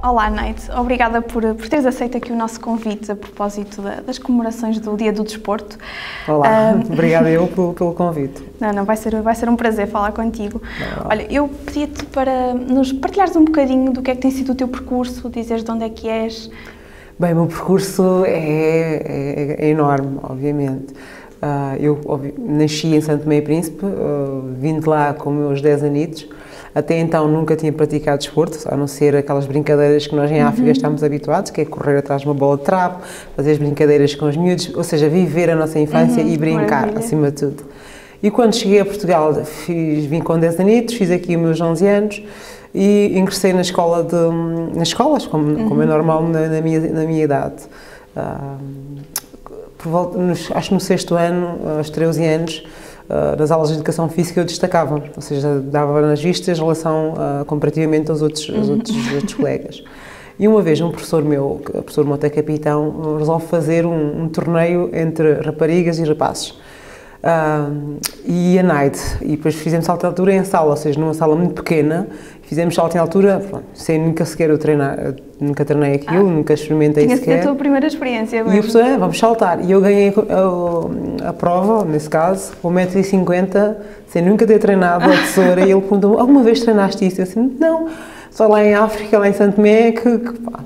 Olá, Neide. Obrigada por teres aceito aqui o nosso convite a propósito das comemorações do Dia do Desporto. Olá, obrigada eu pelo convite. Não, vai ser um prazer falar contigo. Olha, eu pedia-te para nos partilhares um bocadinho do que é que tem sido o teu percurso, dizeres de onde é que és. Bem, o meu percurso é enorme, obviamente. Eu nasci em Santo Tomé e Príncipe, vim de lá com meus 10 anitos. Até então nunca tinha praticado desporto, a não ser aquelas brincadeiras que nós em África estamos habituados, que é correr atrás de uma bola de trapo, fazer as brincadeiras com os miúdos, ou seja, viver a nossa infância e brincar, maravilha, acima de tudo. E quando cheguei a Portugal, vim com 10 anitos, fiz aqui os meus 11 anos e ingressei nas escolas, como é normal na minha idade. Acho que no 6º ano, aos 13 anos, nas aulas de Educação Física eu destacava, ou seja, dava nas vistas em relação comparativamente aos outros colegas. E uma vez um professor meu, o professor Mota Capitão, resolve fazer um torneio entre raparigas e rapazes. E a Neide, e depois fizemos salto de altura em sala, ou seja, numa sala muito pequena, fizemos salto em altura, pronto, sem nunca sequer nunca treinei aquilo, nunca experimentei sequer. Tinha sido a tua primeira experiência mesmo. E o professor, vamos saltar, e eu ganhei a prova, nesse caso, com 1,50 m, sem nunca ter treinado a tesoura, e ele perguntou, alguma vez treinaste isso? Eu assim, não, só lá em África, lá em Santo Tomé, que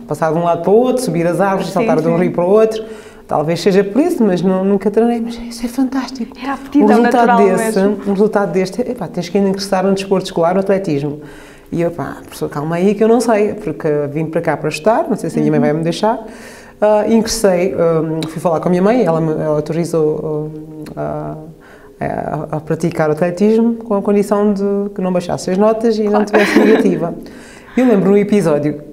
passar de um lado para o outro, subir as árvores, saltar de um rio para o outro. Talvez seja por isso, mas nunca treinei. Mas isso é fantástico. Era aptidão natural mesmo. Um resultado deste, tens que ingressar no desporto escolar, no atletismo. E eu, professor, calma aí que eu não sei, porque vim para cá para estudar, não sei se a minha mãe vai me deixar. Ingressei, fui falar com a minha mãe, ela me autorizou a praticar o atletismo com a condição de que não baixasse as notas e não tivesse negativa. Eu lembro um episódio.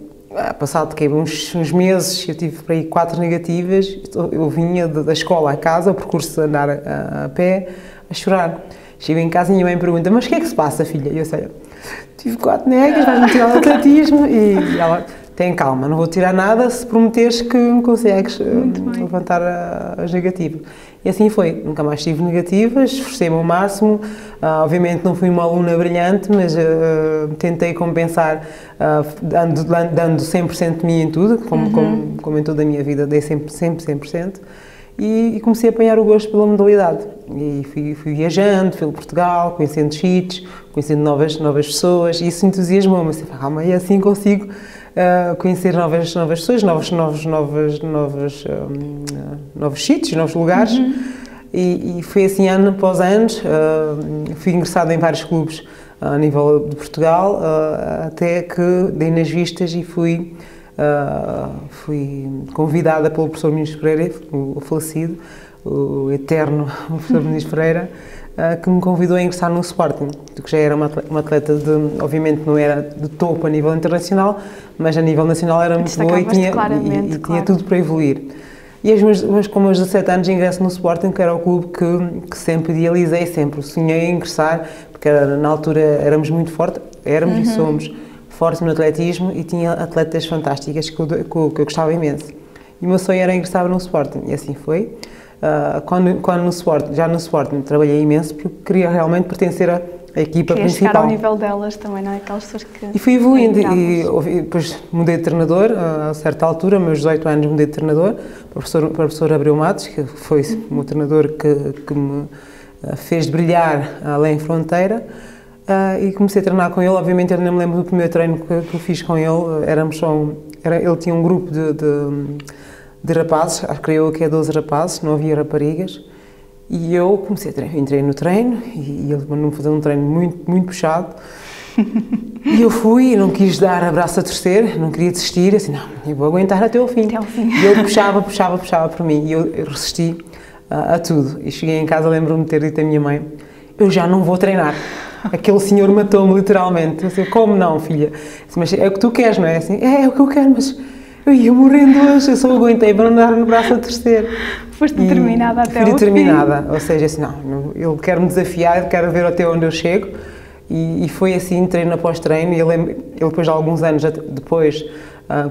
Passado uns meses, eu tive para aí 4 negativas, eu vinha da escola à casa, o percurso de andar a pé, a chorar. Chego em casa e a minha mãe pergunta, mas o que é que se passa, filha? E eu sei, tive 4 negas, vais-me tirar o atletismo, e ela, tem calma, não vou tirar nada se prometeres que me consegues levantar as negativas. E assim foi, nunca mais tive negativas, esforcei-me ao máximo, obviamente não fui uma aluna brilhante, mas tentei compensar dando 100% de mim em tudo, como em toda a minha vida, dei sempre 100%, e comecei a apanhar o gosto pela modalidade. E fui viajando pelo Portugal, conhecendo sítios, conhecendo novas pessoas, e isso entusiasmou-me, assim, calma, e assim consigo conhecer novas pessoas, novos sítios, novos lugares, e foi assim ano após ano. Fui ingressada em vários clubes a nível de Portugal, até que dei nas vistas e fui convidada pelo professor Ministro Pereira, o falecido, o eterno professor Ministro Pereira, que me convidou a ingressar no Sporting, que já era uma atleta obviamente não era de topo a nível internacional, mas a nível nacional era muito boa e tinha tudo para evoluir. E com meus 17 anos ingresso no Sporting, que era o clube que sempre idealizei, sempre sonhei em ingressar, porque na altura éramos muito fortes, e somos fortes no atletismo, e tinha atletas fantásticas que eu gostava imenso. E o meu sonho era ingressar no Sporting, e assim foi. Quando no Sporting trabalhei imenso porque queria realmente pertencer à equipa principal. Chegar ao nível delas também, não é? Aquelas pessoas que... E fui evoluindo e depois mudei de treinador, a certa altura, meus 18 anos mudei de treinador, para o professor Abreu Matos, que foi o meu treinador que me fez brilhar além fronteira, e comecei a treinar com ele. Obviamente eu não me lembro do primeiro treino que eu fiz com ele, ele tinha um grupo de rapazes, creio que é 12 rapazes, não havia raparigas, e eu entrei no treino, e ele mandou-me fazer um treino muito, muito puxado, e eu fui, não quis dar abraço a torcer, não queria desistir, assim, não, eu vou aguentar até ao fim. E ele puxava por mim, e eu resisti a tudo, e cheguei em casa, lembro-me de ter dito à minha mãe, eu já não vou treinar. Aquele senhor matou-me literalmente. Eu disse, como não, filha? Disse, mas é o que tu queres, não é? Assim, é o que eu quero, mas eu ia morrendo hoje, eu só aguentei para não dar no braço a torcer. Foste determinada até ao fim. Fui determinada, ou seja, assim, não, ele quer me desafiar, ele quer ver até onde eu chego, e foi assim, treino após treino, e ele depois de alguns anos depois,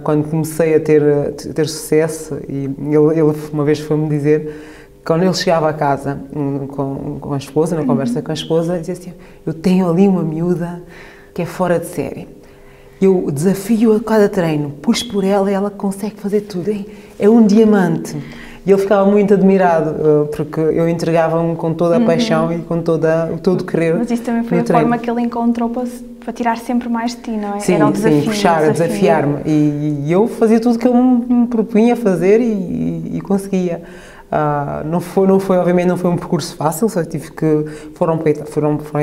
quando comecei a ter sucesso, e ele uma vez foi-me dizer, quando ele chegava a casa com a esposa, na conversa com a esposa, dizia assim, eu tenho ali uma miúda que é fora de série. Eu desafio a cada treino, puxo por ela e ela consegue fazer tudo. É um diamante. E ele ficava muito admirado, porque eu entregava-me com toda a paixão e com todo o querer. Mas isso também foi a forma que ele encontrou para tirar sempre mais de ti, não é? Sim, era o desafio, sim, puxar, desafiar-me. E eu fazia tudo o que ele me propunha fazer e conseguia. Obviamente não foi um percurso fácil, só tive que foram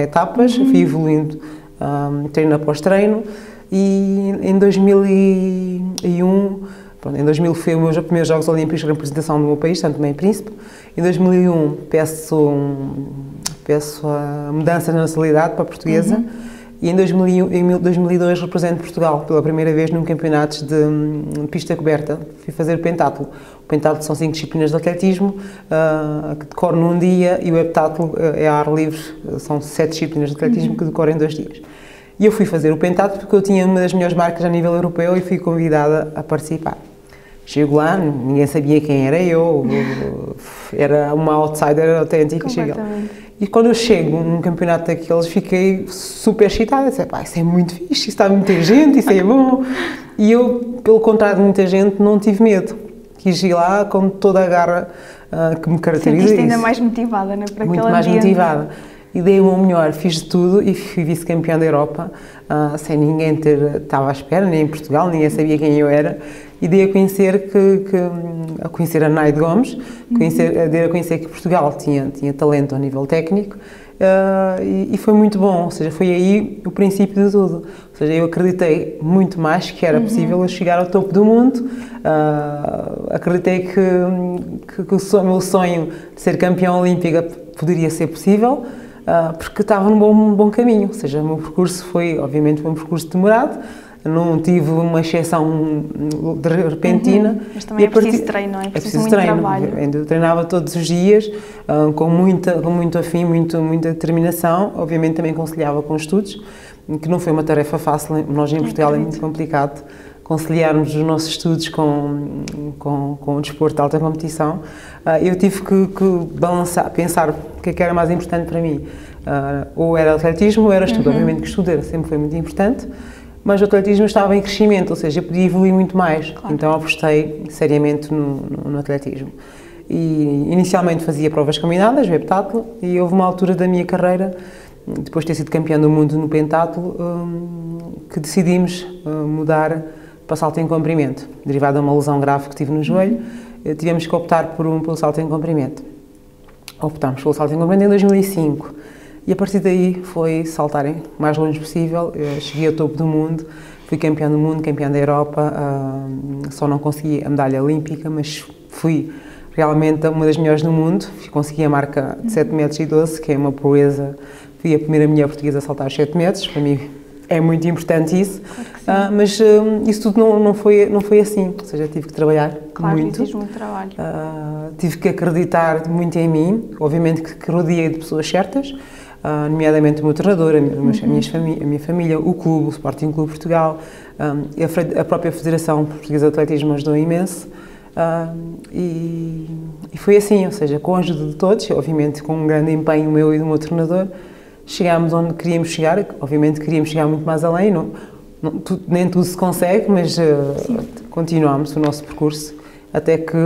etapas, fui evoluindo treino após treino e em 2001, pronto, em 2000 foi os meus primeiros Jogos Olímpicos de representação do meu país, São Tomé e Príncipe. Em 2001 peço a mudança de nacionalidade para a portuguesa. E em 2002 represento Portugal pela primeira vez num campeonato de pista coberta. Fui fazer o pentatlo. O pentatlo são 5 disciplinas de atletismo, que decoro num dia, e o heptatlo é a ar livre, são 7 disciplinas de atletismo que decoro em 2 dias. E eu fui fazer o pentatlo porque eu tinha uma das melhores marcas a nível europeu e fui convidada a participar. Chego lá, ninguém sabia quem era eu, era uma outsider autêntica. E quando eu chego num campeonato daqueles, fiquei super excitada. Disse, pá, isso é muito fixe, isso está muita gente, isso é bom. E eu, pelo contrário de muita gente, não tive medo. Quis ir lá com toda a garra que me caracteriza. Sentiste ainda mais motivada, não é? Para muito mais motivada. E dei o meu melhor, fiz de tudo e fui vice-campeã da Europa, sem ninguém estava à espera, nem em Portugal, ninguém sabia quem eu era. E dei a conhecer a conhecer a Naide Gomes, dei a conhecer que Portugal tinha talento a nível técnico, e foi muito bom, ou seja, foi aí o princípio de tudo. Ou seja, eu acreditei muito mais que era possível eu chegar ao topo do mundo, acreditei que o meu sonho de ser campeã olímpica poderia ser possível, porque estava num bom caminho. Ou seja, o meu percurso foi, obviamente, um percurso demorado. Não tive uma exceção repentina. Mas também é preciso treino, não é? É preciso muito trabalho. Eu treinava todos os dias, com muito afim, muita determinação. Obviamente também conciliava com estudos, que não foi uma tarefa fácil. Nós em Portugal é muito complicado conciliarmos os nossos estudos com o desporto de alta competição. Eu tive que balançar, pensar o que é que era mais importante para mim. Ou era atletismo ou era estudo. Obviamente que estudo sempre foi muito importante. Mas o atletismo estava em crescimento, ou seja, eu podia evoluir muito mais, claro. Então apostei seriamente no atletismo. E inicialmente fazia provas combinadas, o heptatlo, e houve uma altura da minha carreira, depois de ter sido campeã do mundo no pentatlo, que decidimos mudar para salto em comprimento, derivado de uma lesão grave que tive no joelho. Tivemos que optar pelo salto em comprimento. Optámos pelo salto em comprimento em 2005. E a partir daí foi saltarem o mais longe possível. Eu cheguei ao topo do mundo, fui campeã do mundo, campeã da Europa, só não consegui a medalha olímpica, mas fui realmente uma das melhores do mundo. Consegui a marca de 7,12 metros, que é uma proeza. Fui a primeira mulher portuguesa a saltar os 7 metros, para mim é muito importante isso. Claro, mas isso tudo não foi assim, ou seja, tive que trabalhar muito. Exige muito trabalho. Tive que acreditar muito em mim, obviamente que rodeei de pessoas certas, nomeadamente o meu treinador, a minha família, o clube, o Sporting Clube Portugal, a própria Federação Portuguesa de Atletismo ajudou imenso, e foi assim, ou seja, com a ajuda de todos, obviamente com um grande empenho meu e do meu treinador, chegámos onde queríamos chegar. Obviamente queríamos chegar muito mais além, nem tudo se consegue, mas continuámos o nosso percurso, até que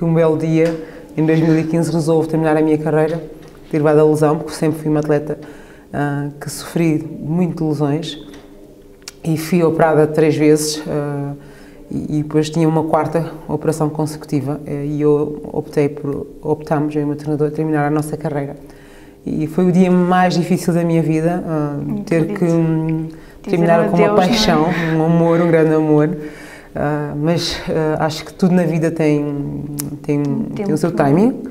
um belo dia, em 2015, resolvo terminar a minha carreira, derivada da lesão, porque sempre fui uma atleta que sofri muito de lesões, e fui operada 3 vezes, e depois tinha uma 4ª operação consecutiva, e optámos, eu e o meu treinador, a terminar a nossa carreira. E foi o dia mais difícil da minha vida, ter que terminar com uma paixão, um amor, um grande amor, mas acho que tudo na vida tem o seu timing.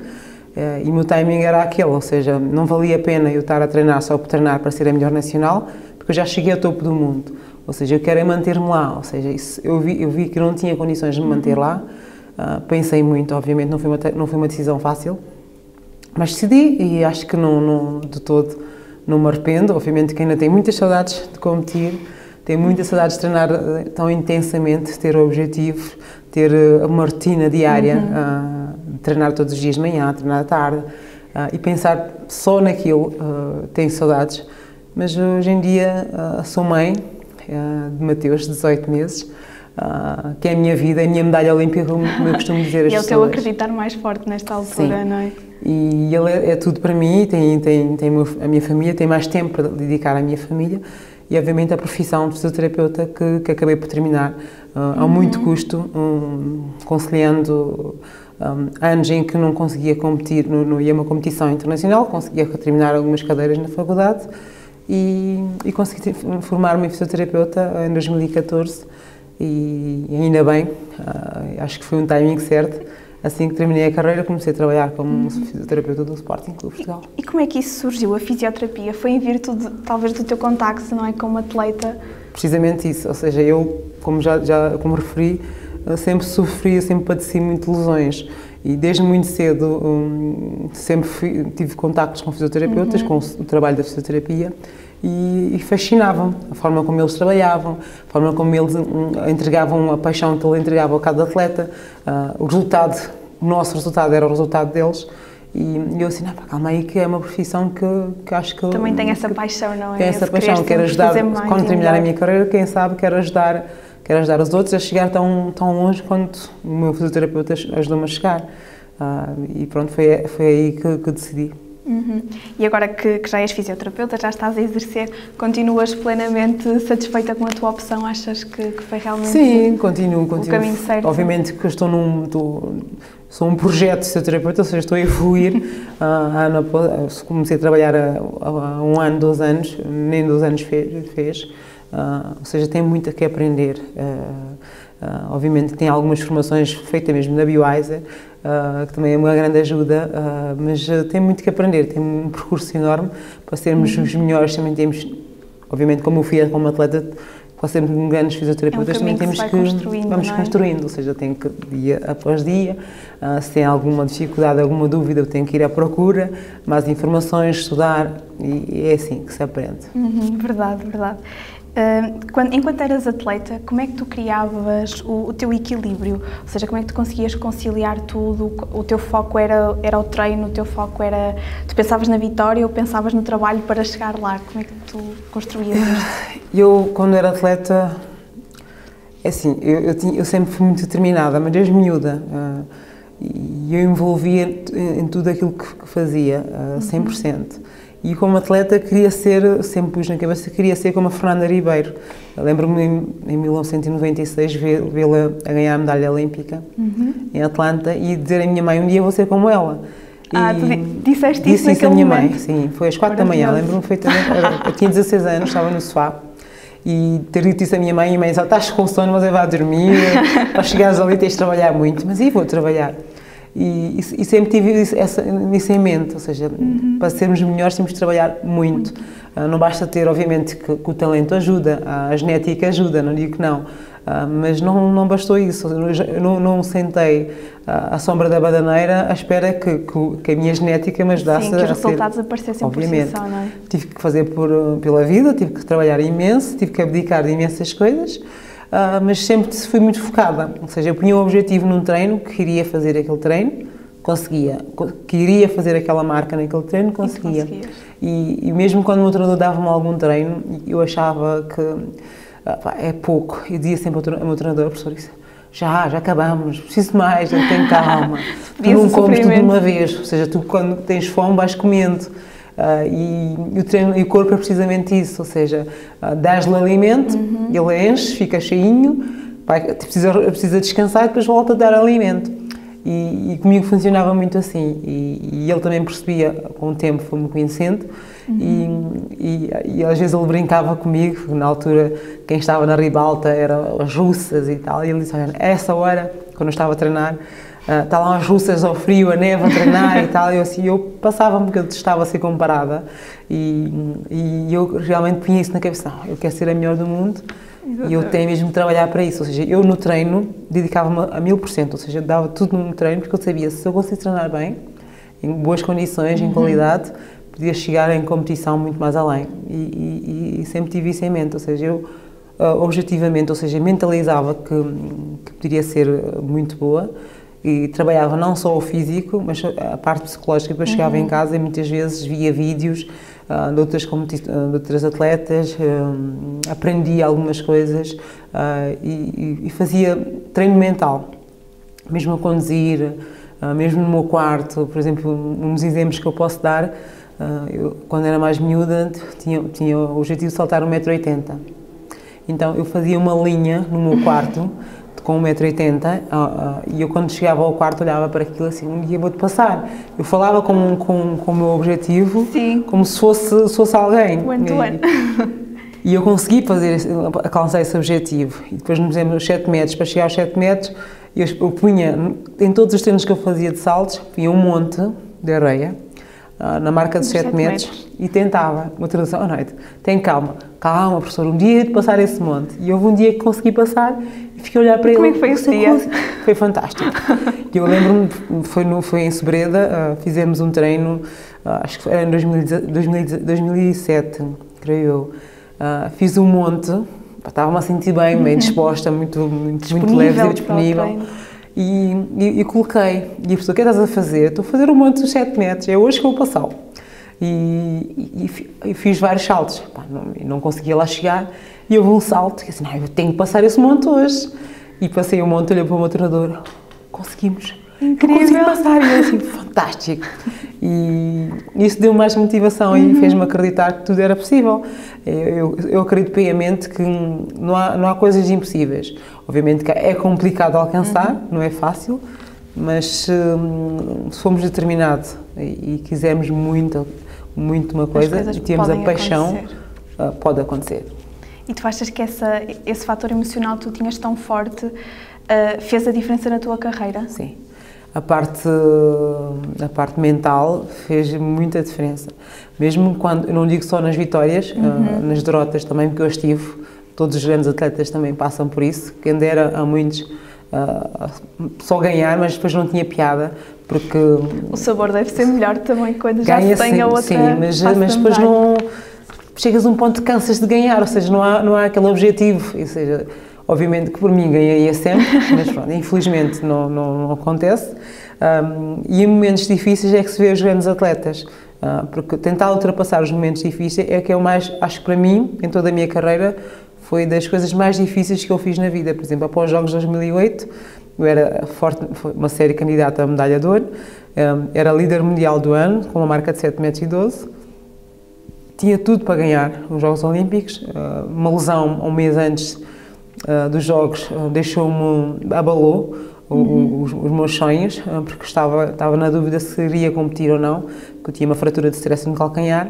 E o meu timing era aquele, ou seja, não valia a pena eu estar a treinar só por treinar para ser a melhor nacional, porque eu já cheguei ao topo do mundo, ou seja, eu quero é manter-me lá, ou seja, eu vi que eu não tinha condições de me manter lá, pensei muito, obviamente não foi uma decisão fácil, mas decidi, e acho que de todo não me arrependo. Obviamente que ainda tenho muitas saudades de competir, tenho muitas saudades de treinar tão intensamente, ter o objetivo, ter uma rotina diária, treinar todos os dias de manhã, treinar à tarde, e pensar só naquilo. Tenho saudades, mas hoje em dia sou mãe de Mateus, de 18 meses, que é a minha vida, a minha medalha olímpica, como eu costumo dizer às pessoas. E é o teu acreditar mais forte nesta altura, Sim. não é? E ele é tudo para mim, tem a minha família, tem mais tempo para dedicar à minha família e, obviamente, a profissão de fisioterapeuta que acabei por terminar a muito custo, conciliando anos em que não conseguia competir, não ia a uma competição internacional, conseguia terminar algumas cadeiras na faculdade e consegui formar-me em fisioterapeuta em 2014 e ainda bem, acho que foi um timing certo. Assim que terminei a carreira, comecei a trabalhar como fisioterapeuta do Sporting Clube Portugal. E como é que isso surgiu, a fisioterapia? Foi em virtude, talvez, do teu contacto, não é, como atleta? Precisamente isso, ou seja, eu, como referi, sempre sofri, sempre padeci muito lesões e desde muito cedo sempre tive contactos com fisioterapeutas, com o trabalho da fisioterapia e fascinava-me a forma como eles trabalhavam, a forma como eles entregavam a paixão que ele entregava a cada atleta, o nosso resultado era o resultado deles e eu assim, calma aí que é uma profissão que acho que... Também tem essa paixão, não é? Tem essa paixão, quero ajudar, quando terminar a minha carreira, quem sabe, quero ajudar os outros a chegar tão longe quanto o meu fisioterapeuta ajudou-me a chegar. E pronto, foi aí que decidi. E agora que já és fisioterapeuta, já estás a exercer, continuas plenamente satisfeita com a tua opção? Achas que foi realmente Sim, continuo. O caminho certo? Obviamente que eu sou um projeto de fisioterapeuta, ou seja, estou a evoluir. Comecei a trabalhar há 1 ano, 2 anos, nem 2 anos fez. Ou seja, tem muito a que aprender. Obviamente tem algumas formações feitas mesmo na Bioiser, que também é uma grande ajuda, mas tem muito que aprender, tem um percurso enorme. Para sermos os melhores também temos, obviamente como eu fui como atleta, para sermos grandes fisioterapeutas também temos que vamos construindo, ou seja, tenho que dia após dia, se tem alguma dificuldade, alguma dúvida, eu tenho que ir à procura, mais informações, estudar e é assim que se aprende. Verdade. Enquanto eras atleta, como é que tu criavas o teu equilíbrio? Ou seja, como é que tu conseguias conciliar tudo? O teu foco era o treino, o teu foco era... Tu pensavas na vitória ou pensavas no trabalho para chegar lá? Como é que tu construías isto? Eu, quando era atleta, é assim, eu sempre fui muito determinada, mas desde miúda. E eu envolvia em tudo aquilo que fazia, 100%. E como atleta queria ser, sempre pus na cabeça, queria ser como a Fernanda Ribeiro. Lembro-me em 1996 vê-la a ganhar a medalha olímpica em Atlanta e dizer à minha mãe, um dia vou ser como ela. Tu disseste isso naquele à minha momento? mãe, sim, foi às 4 da manhã, lembro-me perfeitamente, eu tinha 16 anos, estava no sofá e ter dito isso à minha mãe e a mãe disse, estás com sono, mas vai dormir, para chegares ali tens de trabalhar muito, mas vou trabalhar. E sempre tive isso em mente, ou seja, para sermos melhores temos de trabalhar muito. Não basta ter, obviamente, que o talento ajuda, a genética ajuda, não digo que não, mas não bastou isso. Eu não sentei à sombra da bananeira à espera que a minha genética me ajudasse. Sim, que os resultados aparecessem por si só, não é? Tive que fazer pela vida, tive que trabalhar imenso, tive que abdicar de imensas coisas. Mas sempre fui muito focada, ou seja, eu punha um objetivo num treino, que queria fazer aquele treino, conseguia, queria fazer aquela marca naquele treino, conseguia. E mesmo quando o meu treinador dava-me algum treino, eu achava que é pouco, eu dizia sempre ao meu treinador, professor, já acabamos, preciso de mais, eu tenho calma, tu não comes tudo de uma vez, ou seja, tu quando tens fome vais comendo. E o treino e o corpo é precisamente isso, ou seja, dás-lhe alimento, ele enche, fica cheinho, precisa descansar e depois volta a dar alimento. E comigo funcionava muito assim, e ele também percebia, com o tempo foi-me conhecendo, e às vezes ele brincava comigo, na altura quem estava na ribalta eram as russas e tal, e ele disse, olha, a essa hora, quando eu estava a treinar, está lá as russas ao frio, a neve a treinar e tal, e eu passava-me que eu estava a ser comparada e eu realmente punha isso na cabeça, não, eu quero ser a melhor do mundo. Exatamente. E eu tenho mesmo de trabalhar para isso, ou seja, eu no treino dedicava-me a 1000%, ou seja, dava tudo no treino porque eu sabia, se eu conseguisse treinar bem, em boas condições, em qualidade, podia chegar em competição muito mais além e sempre tive isso em mente, ou seja, eu objetivamente, ou seja, mentalizava que poderia ser muito boa e trabalhava não só o físico, mas a parte psicológica, depois chegava em casa e muitas vezes via vídeos de outras atletas, aprendi algumas coisas e fazia treino mental, mesmo a conduzir, mesmo no meu quarto. Por exemplo, uns exemplos que eu posso dar, eu, quando era mais miúda, tinha o objetivo de saltar 1,80 m. Então eu fazia uma linha no meu quarto com 1,80 m e eu, quando chegava ao quarto, olhava para aquilo assim: um dia vou-te passar. Eu falava com o meu objetivo. Sim. Como se fosse alguém. E eu consegui alcançar esse objetivo. E depois, por exemplo, os 7 metros, para chegar aos 7 metros, eu punha, em todos os treinos que eu fazia de saltos, punha um monte de areia na marca dos 7 metros e tentava, uma tradução à noite: tem calma, professor, um dia de passar esse monte. E houve um dia que consegui passar e fiquei a olhar para ele. Como é que foi esse dia? Foi fantástico. E eu lembro-me, foi em Sobreda, fizemos um treino, acho que era em 2007, creio eu. Fiz um monte, estava-me a sentir bem disposta, muito leve e disponível. E coloquei, e a pessoa: o que estás a fazer? Estou a fazer um monte dos 7 metros, é hoje que eu vou passá-lo. E fiz vários saltos, não conseguia lá chegar, e houve um salto, que assim: eu tenho que passar esse monte hoje. E passei o monte, olhei para o meu treinador: conseguimos. Incrível! Consegui passar, e eu assim: fantástico! E isso deu mais motivação e fez-me acreditar que tudo era possível. Eu acredito piamente que não há coisas impossíveis. Obviamente que é complicado alcançar, não é fácil, mas se formos determinados e quisermos muito uma coisa e temos a paixão, pode acontecer. E tu achas que esse fator emocional que tu tinhas tão forte fez a diferença na tua carreira? Sim. A parte mental fez muita diferença. Mesmo quando, eu não digo só nas vitórias, nas derrotas também, porque eu estive, todos os grandes atletas também passam por isso, quem dera a muitos só ganhar, mas depois não tinha piada, porque... O sabor deve ser melhor também quando já se tem a outra. Sim, mas depois não... Chegas a um ponto que cansas de ganhar, ou seja, não há aquele objetivo, ou seja... Obviamente que por mim ganharia sempre, mas pronto, infelizmente não acontece. E em momentos difíceis é que se vê os grandes atletas, porque tentar ultrapassar os momentos difíceis é que é o mais, acho que para mim, em toda a minha carreira, foi das coisas mais difíceis que eu fiz na vida. Por exemplo, após os Jogos de 2008, eu era uma série candidata à medalha de ouro, era líder mundial do ano, com uma marca de 7,12 m, tinha tudo para ganhar os Jogos Olímpicos. Uma lesão um mês antes dos Jogos abalou os meus sonhos, porque estava na dúvida se iria competir ou não, porque eu tinha uma fratura de stress no calcanhar,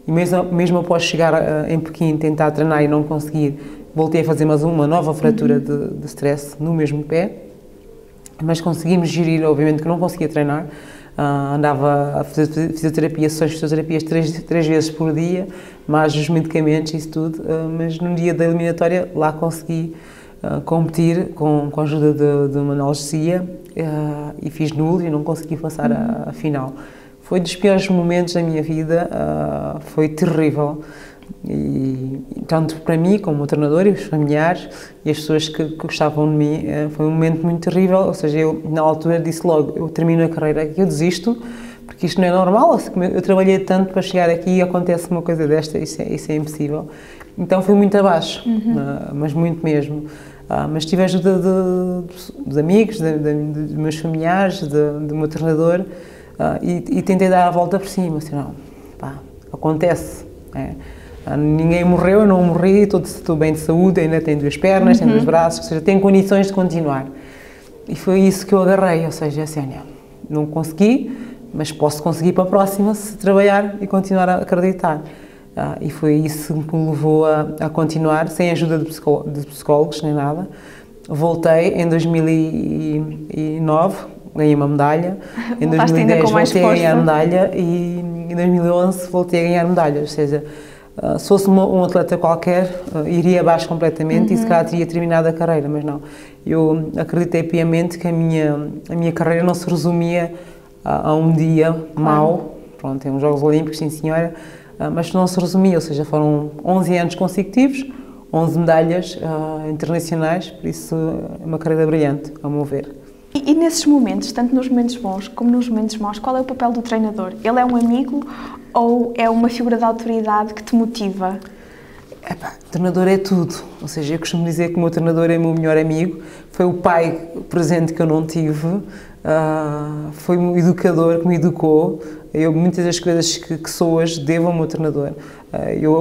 e mesmo após chegar em Pequim, tentar treinar e não conseguir, voltei a fazer mais uma nova fratura de stress no mesmo pé, mas conseguimos gerir. Obviamente que não conseguia treinar, andava a fazer fisioterapia, sessões de fisioterapias três vezes por dia, mais os medicamentos, isso tudo, mas no dia da eliminatória lá consegui competir com a ajuda de uma analgesia e fiz nulo e não consegui passar a final. Foi dos piores momentos da minha vida, foi terrível. E tanto para mim, como o treinador e os familiares e as pessoas que gostavam de mim, foi um momento muito terrível. Ou seja, eu na altura disse logo: eu termino a carreira aqui, eu desisto, porque isto não é normal. Eu trabalhei tanto para chegar aqui e acontece uma coisa desta, isso é impossível. Então fui muito abaixo, mas muito mesmo. Mas tive a ajuda dos amigos, dos meus familiares, do meu treinador, e tentei dar a volta por cima. Assim, não, pá, acontece. Ninguém morreu, eu não morri, estou bem de saúde, ainda tenho 2 pernas, tenho 2 braços, ou seja, tenho condições de continuar. E foi isso que eu agarrei, ou seja, assim, não consegui, mas posso conseguir para a próxima se trabalhar e continuar a acreditar. E foi isso que me levou a continuar, sem a ajuda de psicólogos nem nada. Voltei em 2009, ganhei uma medalha, em 2010 voltei a ganhar medalha e em 2011 voltei a ganhar medalhas, ou seja, se fosse um atleta qualquer, iria abaixo completamente e se calhar teria terminado a carreira, mas não. Eu acreditei piamente que a minha carreira não se resumia a um dia mau, pronto, tem uns Jogos Olímpicos, sim senhora, mas não se resumia, ou seja, foram 11 anos consecutivos, 11 medalhas internacionais, por isso é uma carreira brilhante, a meu ver. E nesses momentos, tanto nos momentos bons como nos momentos maus, qual é o papel do treinador? Ele é um amigo ou é uma figura de autoridade que te motiva? Epá, o treinador é tudo, ou seja, eu costumo dizer que o meu treinador é o meu melhor amigo, foi o pai presente que eu não tive, foi um educador que me educou, muitas das coisas que sou hoje devo ao meu treinador.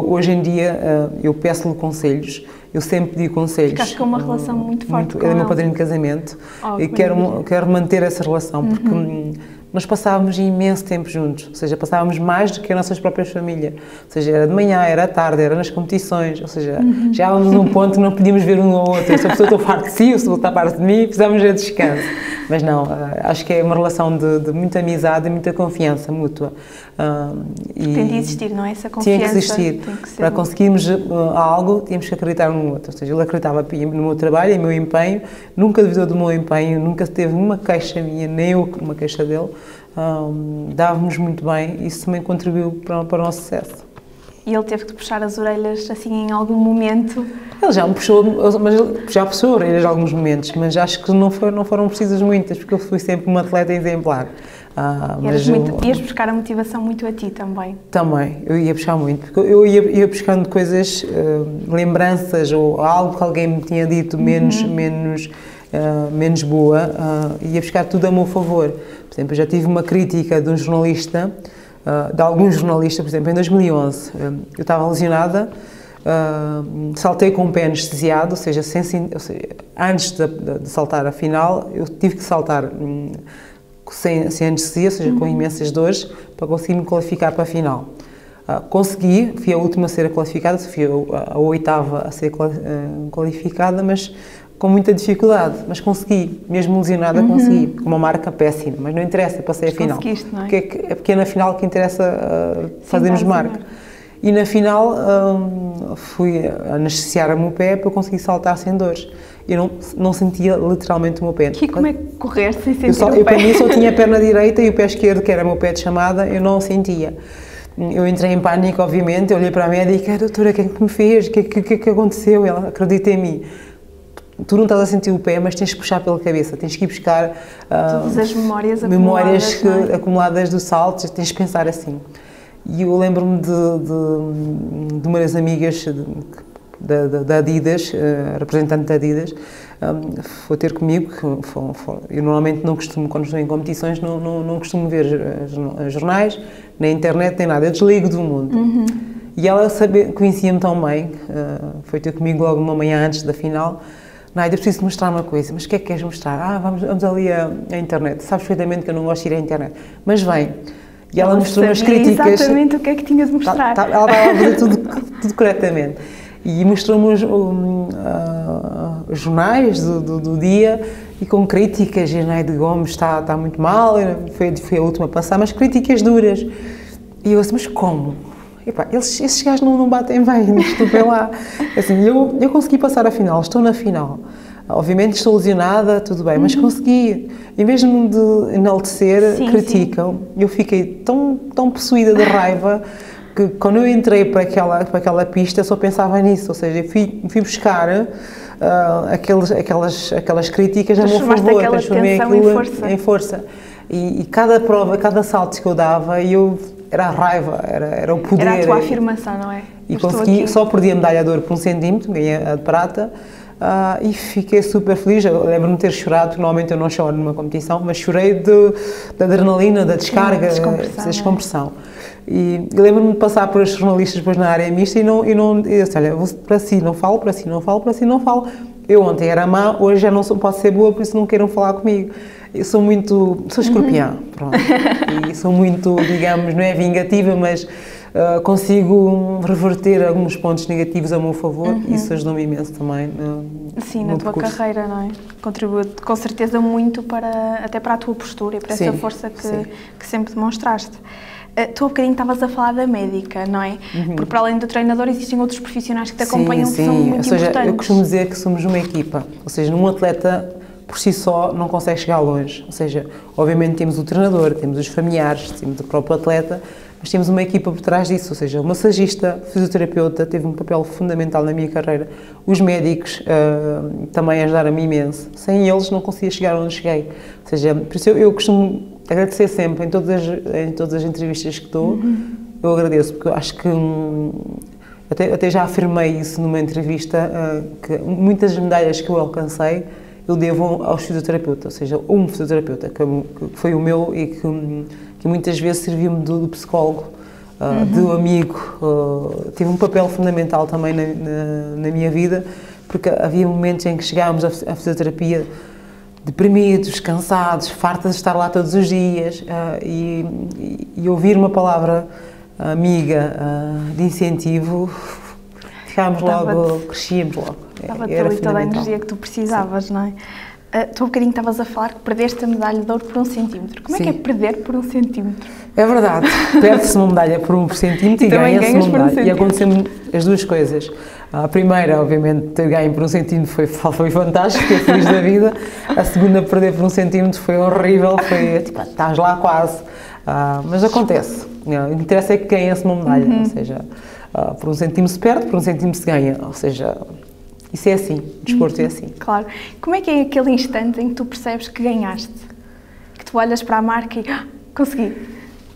Hoje em dia eu peço-lhe conselhos, eu sempre pedi conselhos. Ficaste com uma relação muito forte com ele. Ele é meu ele. Padrinho de casamento e quero manter essa relação, porque nós passávamos imenso tempo juntos, ou seja, passávamos mais do que as nossas próprias famílias, ou seja, era de manhã, era à tarde, era nas competições, ou seja, já estávamos num ponto que não podíamos ver um ao outro, se a pessoa está farta de si, ou se a está parte de mim, precisávamos de descanso. Mas não, acho que é uma relação de muita amizade e muita confiança mútua. Tem de existir, não é? Essa confiança. Tinha que existir. Para conseguirmos algo, tínhamos que acreditar no outro. Ou seja, ele acreditava no meu trabalho, no meu empenho, nunca duvidou do meu empenho, nunca teve uma queixa minha, nem eu uma queixa dele. Dávamos muito bem e isso também contribuiu para o nosso sucesso. E ele teve que te puxar as orelhas assim em algum momento? Ele já me puxou, mas já puxou orelhas em alguns momentos, mas acho que não foram precisas muitas, porque eu fui sempre uma atleta exemplar. Ias buscar a motivação muito a ti também? Também, eu ia buscar muito, porque eu ia buscando coisas, lembranças ou algo que alguém me tinha dito menos boa, ia buscar tudo a meu favor. Por exemplo, eu já tive uma crítica de um jornalista, de algum jornalista, por exemplo, em 2011, eu estava lesionada, saltei com o pé anestesiado, ou seja, antes de saltar a final, eu tive que saltar sem anestesia, ou seja, com imensas dores, para conseguir me qualificar para a final. Consegui, fui a última a ser qualificada, fui a oitava a ser qualificada, mas com muita dificuldade, mas consegui, mesmo lesionada consegui, com uma marca péssima, mas não interessa, passei a final. Não é? Porque é pequena final que interessa fazermos marca. E na final fui anestesiar o meu pé para eu conseguir saltar sem dores. Eu não sentia literalmente o meu pé. E como é que correr sem sentir o pé? Eu para mim só tinha a perna direita e o pé esquerdo, que era o meu pé de chamada, eu não sentia. Eu entrei em pânico, obviamente, eu olhei para a médica, doutora, o que é que me fez? O que aconteceu? Ela acredita em mim. Tu não estás a sentir o pé, mas tens que puxar pela cabeça, tens que ir buscar todas as memórias acumuladas do salto, tens que pensar assim. E eu lembro-me de uma das amigas da Adidas, representante da Adidas, foi ter comigo, eu normalmente não costumo, quando estou em competições, não costumo ver jornais, nem internet, nem nada, eu desligo do mundo. E ela conhecia-me tão bem, foi ter comigo logo uma manhã antes da final. Nádia, preciso te mostrar uma coisa, mas o que é que queres mostrar? Vamos ali à internet, sabes perfeitamente que eu não gosto de ir à internet, mas vem. E ela mostrou umas críticas. Exatamente o que é que tinhas de mostrar. Ela estava a fazer tudo corretamente. E mostrou-me os jornais do dia e com críticas. A Nádia Gomes está muito mal, foi a última a passar, mas críticas duras. E eu assim, mas como? Epá, esses gajos não batem bem, estupem lá. Assim, eu consegui passar a final, estou na final. Obviamente estou lesionada, tudo bem, mas consegui. Em vez de enaltecer, criticam. Eu fiquei tão possuída de raiva que quando eu entrei para aquela pista só pensava nisso. Ou seja, eu fui buscar aquelas críticas a meu favor, transformei aquilo em força. E cada prova, cada salto que eu dava, era a raiva, era o poder. Era a tua afirmação, não é? E consegui, só perdi a medalha de ouro por 1 centímetro, ganhei a de prata, e fiquei super feliz. Eu lembro-me de ter chorado, porque normalmente eu não choro numa competição, mas chorei da adrenalina, da descarga, da descompressão. E lembro-me de passar por os jornalistas depois na área mista e eu disse, olha, vou para si, não falo, para si, não falo, para si, não falo. Eu ontem era má, hoje já não posso ser boa, por isso não queiram falar comigo. Eu sou escorpião, pronto, e sou muito, digamos, não é vingativa, mas consigo reverter alguns pontos negativos a meu favor e isso ajudou-me imenso também. Sim, na tua carreira, não é? Contribuiu com certeza muito até para a tua postura e para essa força que sempre demonstraste. Tu há bocadinho estavas a falar da médica, não é? Porque para além do treinador existem outros profissionais que te acompanham que são muito importantes. Eu costumo dizer que somos uma equipa, ou seja, num atleta por si só não consegue chegar longe, ou seja, obviamente temos o treinador, temos os familiares, temos o próprio atleta, mas temos uma equipa por trás disso, ou seja, o massagista, o fisioterapeuta teve um papel fundamental na minha carreira, os médicos também ajudaram-me imenso, sem eles não conseguia chegar onde cheguei, ou seja, por isso eu costumo agradecer sempre, em todas as entrevistas que dou, eu agradeço, porque eu acho que, até já afirmei isso numa entrevista, que muitas medalhas que eu alcancei, eu devo aos fisioterapeutas, ou seja, um fisioterapeuta, que foi o meu e que muitas vezes serviu-me do psicólogo, do amigo, teve um papel fundamental também na minha vida, porque havia momentos em que chegávamos à fisioterapia deprimidos, cansados, fartas de estar lá todos os dias, e ouvir uma palavra amiga de incentivo, ficámos logo, crescíamos logo. Estava-te ali toda a energia que tu precisavas, sim. Não é? Tu há bocadinho estavas a falar que perdeste a medalha de ouro por 1 centímetro. Como é que é perder por 1 centímetro? É verdade, perde-se uma medalha por 1 centímetro e ganha-se uma medalha. E aconteceu-me as duas coisas. A primeira, obviamente, ter ganho por 1 centímetro foi fantástico, fiquei feliz da vida. A segunda, perder por 1 centímetro foi horrível, foi tipo, estás lá quase. Mas acontece. O que interessa é que ganha-se uma medalha, ou seja, por 1 centímetro se perde, por 1 centímetro se ganha, ou seja, isso é assim, o desporto é assim. Claro. Como é que é aquele instante em que tu percebes que ganhaste? Que tu olhas para a marca e consegui?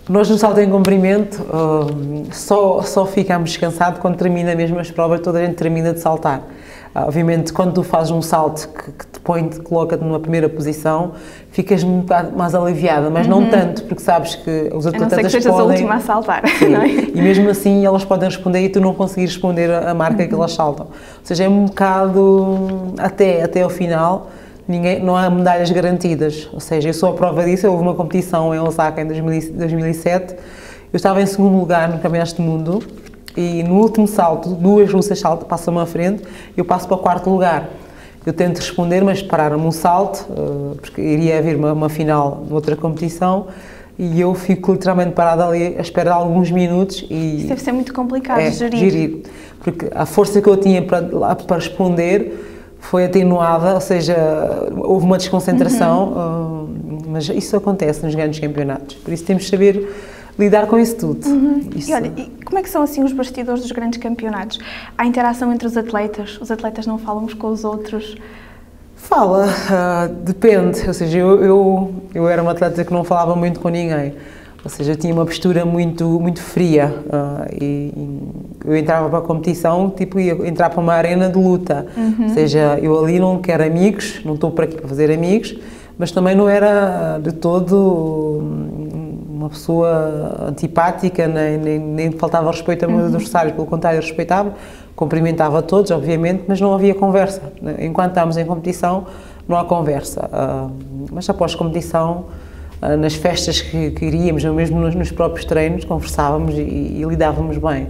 Nós no salto em comprimento só ficamos descansados quando termina mesmo as provas, toda a gente termina de saltar. Obviamente, quando tu fazes um salto que te coloca-te numa primeira posição, ficas um bocado mais aliviada, mas não tanto, porque sabes que os atletas podem... A não ser que sejas a última a saltar. Não é? E mesmo assim elas podem responder e tu não conseguires responder a marca que elas saltam. Ou seja, é um bocado até ao final, não há medalhas garantidas. Ou seja, eu sou a prova disso. Houve uma competição em Osaka em 2007, eu estava em segundo lugar no Campeonato do Mundo, e no último salto, 2 russas passam-me à frente, eu passo para o 4º lugar. Eu tento responder, mas pararam-me um salto, porque iria haver uma final noutra competição, e eu fico literalmente parada ali à espera de alguns minutos. Isso deve ser muito complicado de gerir. Porque a força que eu tinha para responder foi atenuada, ou seja, houve uma desconcentração, mas isso acontece nos grandes campeonatos, por isso temos de saber lidar com isso tudo. Isso. E olha, como é que são assim os bastidores dos grandes campeonatos? Há interação entre os atletas não falam uns com os outros? Fala, depende, ou seja, eu era uma atleta que não falava muito com ninguém, ou seja, eu tinha uma postura muito fria, e eu entrava para a competição, tipo, ia entrar para uma arena de luta, ou seja, eu ali não quero amigos, não estou para aqui para fazer amigos, mas também não era de todo uma pessoa antipática, nem faltava respeito a meus adversários, pelo contrário, eu respeitava, cumprimentava a todos, obviamente, mas não havia conversa. Enquanto estávamos em competição, não há conversa. Mas após competição, nas festas que iríamos, ou mesmo nos próprios treinos, conversávamos e lidávamos bem.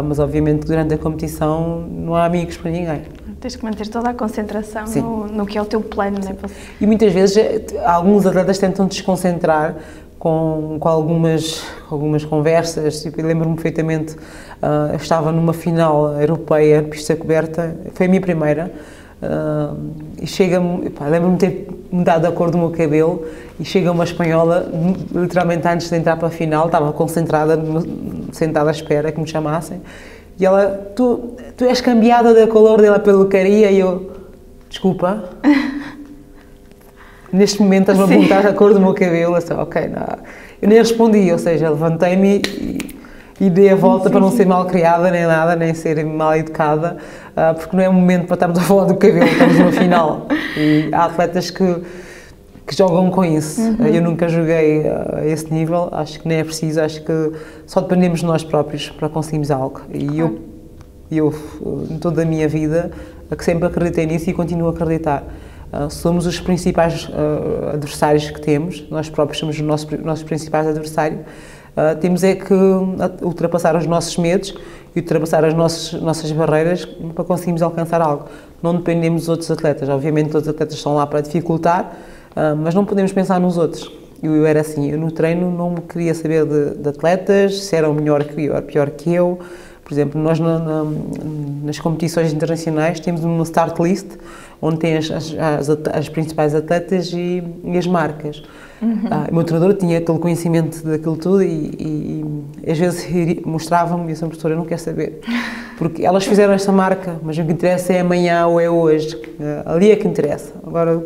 Mas obviamente durante a competição não há amigos para ninguém. Tens que manter toda a concentração no que é o teu plano, não é? E muitas vezes alguns atletas tentam desconcentrar com algumas conversas. Tipo, eu lembro-me perfeitamente, eu estava numa final europeia, pista coberta, foi a minha primeira, e chega-me, lembro-me de ter mudado a cor do meu cabelo, e chega uma espanhola, literalmente antes de entrar para a final, estava concentrada, sentada à espera que me chamassem, e ela, tu és cambiada da cor dela pelo que queria, e eu, desculpa, neste momento estás-me a perguntar a cor do meu cabelo, eu disse, ok, não. Eu nem respondi, ou seja, levantei-me e dei a volta para não ser mal criada nem nada, nem ser mal educada, porque não é o momento para estarmos a falar do cabelo, estamos no final. E há atletas que jogam com isso. Eu nunca joguei a esse nível, acho que nem é preciso, acho que só dependemos de nós próprios para conseguirmos algo. E eu em toda a minha vida, que sempre acreditei nisso e continuo a acreditar. Somos os principais adversários que temos, nós próprios somos os nossos principais adversários. Temos é que ultrapassar os nossos medos e ultrapassar as nossas barreiras para conseguirmos alcançar algo. Não dependemos dos outros atletas, obviamente todos os atletas estão lá para dificultar, mas não podemos pensar nos outros. Eu era assim, eu no treino não queria saber de atletas, se eram melhor que eu, pior que eu, Por exemplo, nós nas competições internacionais temos uma start list onde tem as principais atletas e as marcas. O meu treinador tinha aquele conhecimento daquilo tudo e às vezes mostrava-me e disse: professora, eu não quero saber, porque elas fizeram esta marca, mas o que interessa é amanhã ou é hoje, ali é que interessa. Agora,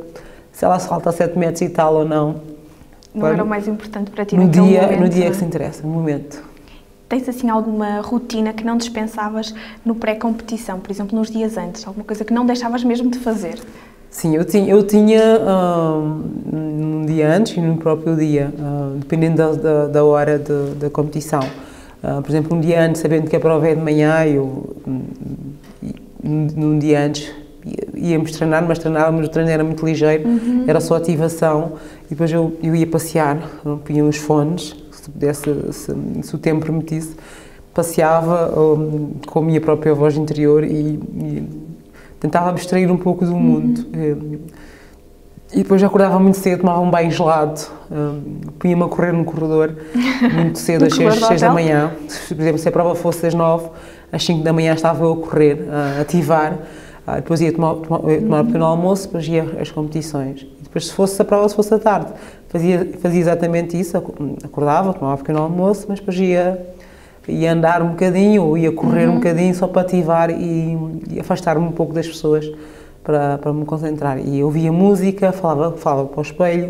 se ela salta 7 metros e tal ou não, não era o mais importante para ti no momento, dia que se interessa, no momento. Tens assim alguma rotina que não dispensavas no pré-competição, por exemplo, nos dias antes, alguma coisa que não deixavas mesmo de fazer? Sim, eu tinha num dia antes e no próprio dia, dependendo da hora da competição. Por exemplo, um dia antes, sabendo que a prova é de manhã, num dia antes íamos treinar, mas treinávamos, o treino era muito ligeiro, era só ativação, e depois eu ia passear, punha os fones, se o tempo permitisse, passeava com a minha própria voz interior e tentava abstrair um pouco do mundo. E depois acordava muito cedo, tomava um banho gelado, punha-me a correr no corredor muito cedo, às 6 da manhã. Por exemplo, se a prova fosse às 9, às 5 da manhã estava eu a correr, a ativar. Depois ia tomar um pequeno almoço, depois ia às competições. E depois, se a prova fosse à tarde, fazia exatamente isso, acordava, tomava um pequeno almoço, mas depois ia andar um bocadinho ou ia correr um bocadinho só para ativar e afastar-me um pouco das pessoas para me concentrar. E eu ouvia música, falava para o espelho,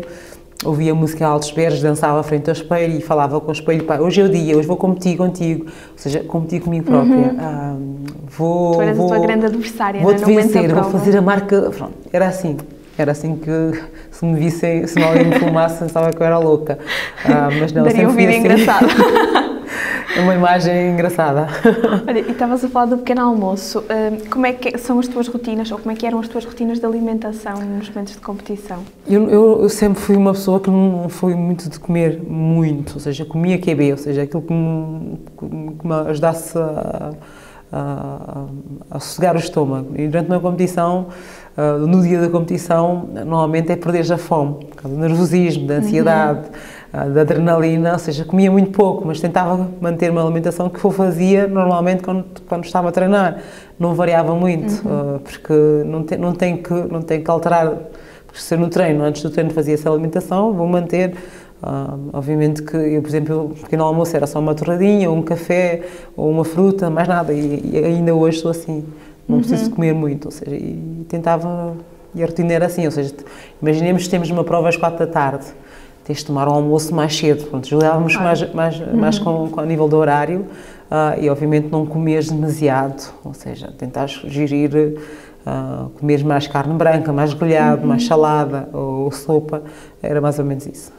ouvia música a altos berros, dançava frente ao espelho e falava com o espelho: pá, hoje é o dia, hoje vou competir contigo, ou seja, competir comigo própria. Tu eras a tua grande adversária, vou-te vencer, vou fazer a marca. Pronto, era assim que se me vissem, se alguém me filmasse, pensava que eu era louca. Mas não, daria um vídeo assim. engraçado. É uma imagem engraçada. Olha, e estavas a falar do pequeno almoço. Como é que são as tuas rotinas, ou como é que eram as tuas rotinas de alimentação nos momentos de competição? Eu sempre fui uma pessoa que não foi muito de comer muito, ou seja, comia QB, ou seja, aquilo que me ajudasse a sossegar o estômago. E durante uma competição, no dia da competição, normalmente é perder a fome, por causa do nervosismo, da ansiedade, da adrenalina, ou seja, comia muito pouco, mas tentava manter uma alimentação que eu fazia normalmente quando estava a treinar. Não variava muito, porque não tem que alterar, porque se no treino, antes do treino fazia essa alimentação, vou manter. Obviamente que eu, por exemplo, o pequeno almoço era só uma torradinha, ou um café, ou uma fruta, mais nada, e ainda hoje sou assim, não preciso comer muito, ou seja, e tentava, e a rotina era assim, ou seja, imaginemos que temos uma prova às 4 da tarde, tens de tomar o almoço mais cedo, pronto, jogávamos mais com a nível do horário, e obviamente não comeres demasiado, ou seja, tentares gerir, comeres mais carne branca, mais grelhado, mais salada ou sopa, era mais ou menos isso.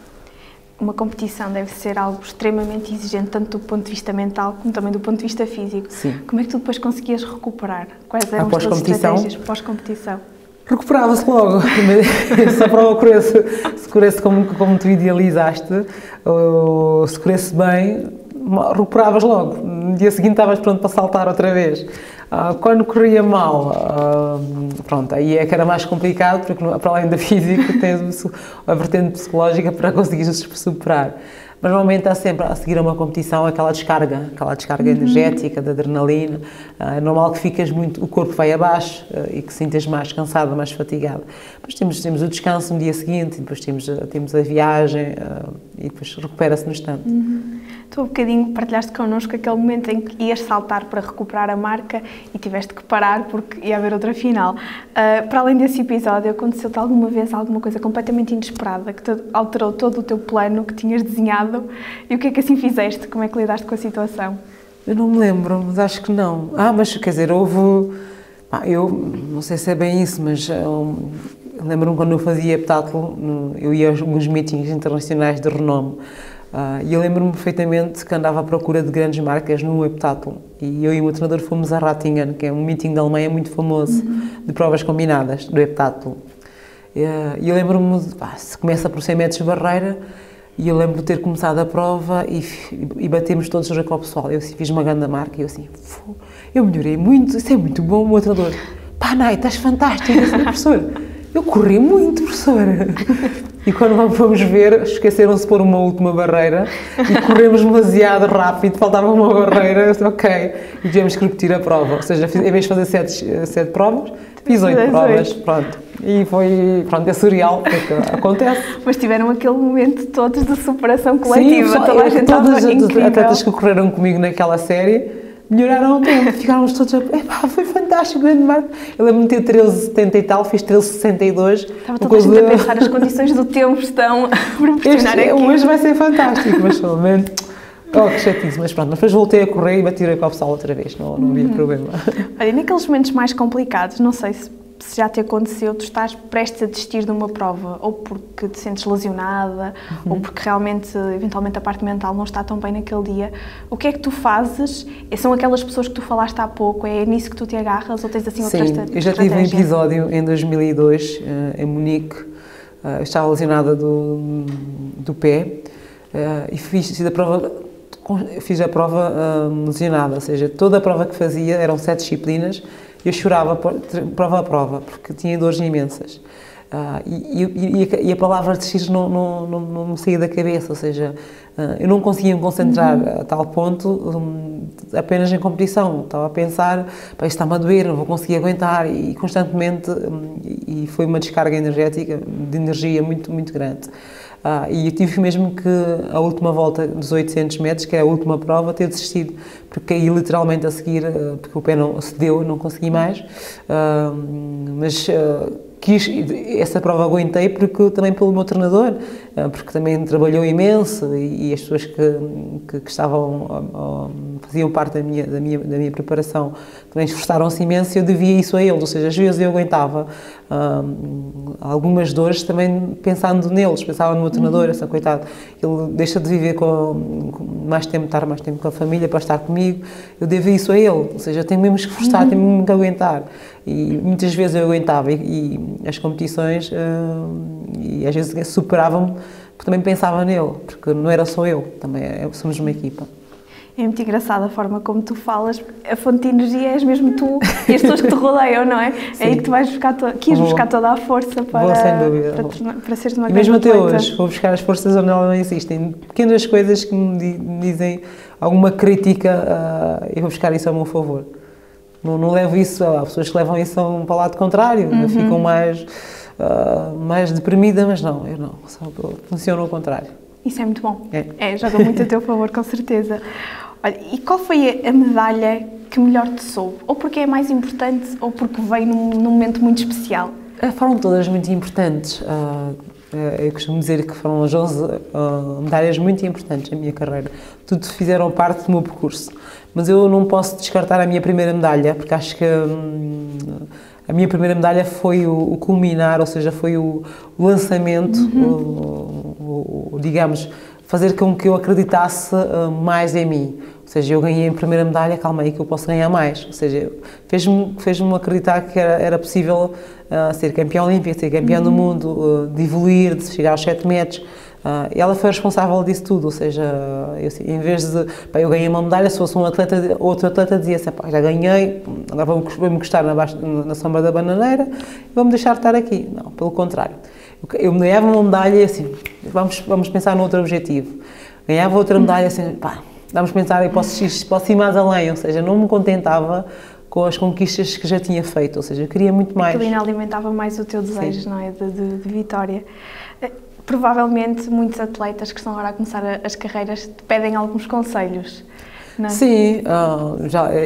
Uma competição deve ser algo extremamente exigente, tanto do ponto de vista mental como também do ponto de vista físico. Sim. Como é que tu depois conseguias recuperar? Quais eram as tuas estratégias pós-competição? Recuperava-se logo, se a prova corresse como tu idealizaste, ou se corresse bem, recuperavas logo. No dia seguinte estavas pronto para saltar outra vez. Quando corria mal, pronto, aí é que era mais complicado, porque para além da física tens a vertente psicológica para conseguir superar. Mas normalmente há sempre, a seguir a uma competição, aquela descarga energética, de adrenalina. É normal que ficas muito, o corpo vai abaixo e que sintas mais cansada, mais fatigada. Depois temos o descanso no dia seguinte, depois temos a viagem e depois recupera-se no instante. Tu um bocadinho partilhaste connosco aquele momento em que ias saltar para recuperar a marca e tiveste que parar porque ia haver outra final. Para além desse episódio, aconteceu-te alguma vez alguma coisa completamente inesperada que te alterou todo o teu plano que tinhas desenhado? E o que é que assim fizeste? Como é que lidaste com a situação? Eu não me lembro, mas acho que não. Mas quer dizer, houve... eu não sei se é bem isso, mas lembro-me quando eu fazia heptatlo, eu ia a alguns meetings internacionais de renome. E eu lembro-me perfeitamente que andava à procura de grandes marcas no heptatlo. E eu e o meu treinador fomos a Ratingen, que é um meeting da Alemanha muito famoso, de provas combinadas do heptatlo. E eu lembro-me, se começa por 100 metros de barreira, e eu lembro de ter começado a prova e batemos todos o recorde pessoal. Eu fiz uma grande marca e eu assim, eu melhorei muito, isso é muito bom. O meu treinador: Nai, estás fantástico. Eu disse: professor, eu corri muito, professor. e quando fomos ver, esqueceram-se de pôr uma última barreira e corremos demasiado rápido, faltava uma barreira, ok, e tivemos que repetir a prova, ou seja, em vez de fazer 7 provas, fiz 8 provas, pronto. E foi, pronto, é surreal, porque acontece. Mas tiveram aquele momento todos de superação coletiva, sim, toda a gente todos os incrível. atletas que correram comigo naquela série melhoraram o tempo, ficávamos todos foi fantástico, grande marco. Eu lembro-me de ter 13,70 e tal, fiz 13,62. Estava toda a gente a pensar, as condições do tempo estão a proporcionar aqui. Hoje vai ser fantástico, mas somente... Oh, que chatice, mas pronto, depois voltei a correr e bati o copo sal outra vez, não havia problema. Olha, naqueles momentos mais complicados, não sei se já te aconteceu, tu estás prestes a desistir de uma prova, ou porque te sentes lesionada, ou porque realmente, eventualmente, a parte mental não está tão bem naquele dia. O que é que tu fazes? São aquelas pessoas que tu falaste há pouco, é nisso que tu te agarras, ou tens assim outra estratégia? Sim, eu já tive um episódio em 2002, em Munique, eu estava lesionada do pé, e fiz a prova lesionada, ou seja, toda a prova que fazia, eram 7 disciplinas, eu chorava prova a prova, porque tinha dores imensas. E a palavra desistir não me saía da cabeça, ou seja, eu não conseguia me concentrar a tal ponto apenas em competição. Estava a pensar, isto está-me a doer, não vou conseguir aguentar, e constantemente, e foi uma descarga energética, de energia muito, muito grande. E eu tive mesmo que, a última volta dos 800 metros, que é a última prova, ter desistido, porque caí literalmente a seguir, porque o pé não cedeu, não consegui mais, mas essa prova aguentei também pelo meu treinador, porque também trabalhou imenso, e as pessoas que faziam parte da minha preparação também esforçaram-se imenso, e eu devia isso a eles, ou seja, às vezes eu aguentava algumas dores também pensando neles, pensava no meu treinador, essa coitado, ele deixa de viver estar mais tempo com a família para estar comigo, eu devo isso a ele, ou seja, tenho mesmo que esforçar, tenho mesmo que aguentar, e muitas vezes eu aguentava, e as competições, e às vezes superavam-me, porque também pensava nele, porque não era só eu, também somos uma equipa. É muito engraçado a forma como tu falas, a fonte de energia és mesmo tu e as pessoas que te rodeiam, não é? Sim. É aí que tu vais buscar toda a força para seres uma grande atleta. Mesmo até hoje, vou buscar as forças onde elas não existem. Pequenas coisas que me dizem alguma crítica, eu vou buscar isso a meu favor. Não levo isso, há pessoas que levam isso para o lado contrário, ficam mais deprimida, mas não, eu não, funciona ao contrário. Isso é muito bom. Joga muito a teu favor, com certeza. Olha, e qual foi a medalha que melhor te soube? Ou porque é mais importante, ou porque veio num momento muito especial? Foram todas muito importantes. Eu costumo dizer que foram as 11 medalhas muito importantes na minha carreira. Tudo fizeram parte do meu percurso. Mas eu não posso descartar a minha primeira medalha, porque acho que a minha primeira medalha foi o culminar, ou seja, foi o lançamento, digamos, fazer com que eu acreditasse mais em mim. Ou seja, eu ganhei a primeira medalha, calma aí que eu posso ganhar mais. Ou seja, fez-me acreditar que era possível ser campeã olímpica, ser campeã do mundo, de evoluir, de chegar aos 7 metros. Ela foi responsável disso tudo, ou seja, em vez de eu ganhei uma medalha, se fosse outro atleta dizia assim, já ganhei, agora vou-me encostar na sombra da bananeira e vou-me deixar estar aqui. Não, pelo contrário. Eu me ganhava uma medalha e assim, vamos pensar noutro objetivo. Ganhava outra medalha assim, vamos pensar, eu posso ir mais além, ou seja, não me contentava com as conquistas que já tinha feito, ou seja, eu queria muito mais. Aquilo alimentava mais o teu desejo, sim, não é, de vitória. Provavelmente muitos atletas que estão agora a começar as carreiras te pedem alguns conselhos, não é? Sim,